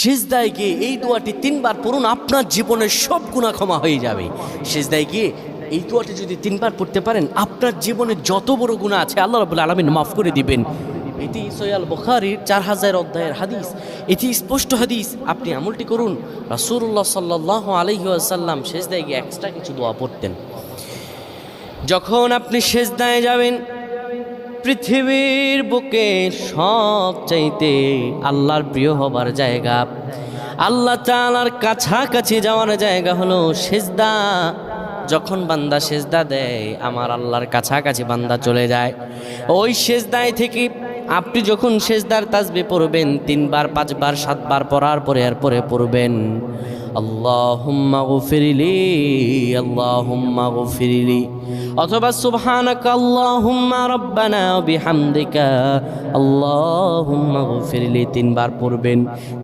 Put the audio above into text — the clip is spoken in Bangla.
সিজদায় গিয়ে এই দোয়াটি 3 বার পড়ুন, আপনার জীবনের সব গুনাহ ক্ষমা হয়ে যাবে। সিজদায় গিয়ে এই দোয়াটি যদি 3 বার পড়তে পারেন, আপনার জীবনে যত বড় গুনাহ আছে আল্লাহ রাব্বুল আলামিন মাফ করে দিবেন। এটি সহিহ বুখারীর 4000 অধ্যায়ের হাদিস, এটি স্পষ্ট হাদিস। আপনি আমলটি করুন। রাসূলুল্লাহ সাল্লাল্লাহু আলাইহি ওয়াসাল্লাম সিজদায় গিয়ে এক্সট্রা কিছু দোয়া পড়তেন। যখন আপনি সিজদায় যাবেন, পৃথিবীর বুকে সবচাইতে আল্লাহর প্রিয় হবার জায়গা, আল্লাহ তাআলার কাছাকাছি যাওয়ার জায়গা হলো সিজদা। যখন বান্দা সিজদা দেয়, আমার আল্লাহর কাছাকাছি বান্দা চলে যায়। ওই সিজদায় থেকে আপনি যখন সিজদার তাসবিহ পড়বেন 3 বার 5 বার 7 বার পড়ার পরে এরপরে পড়বেন আল্লাহুম্মা গফিরলি, আল্লাহুম্মা গফিরলি, অথবা সুবহানাকা আল্লাহুম্মা রাব্বানা ওয়া বিহামদিকা আল্লাহুম্মা গফিরলি 3 বার পড়বেন।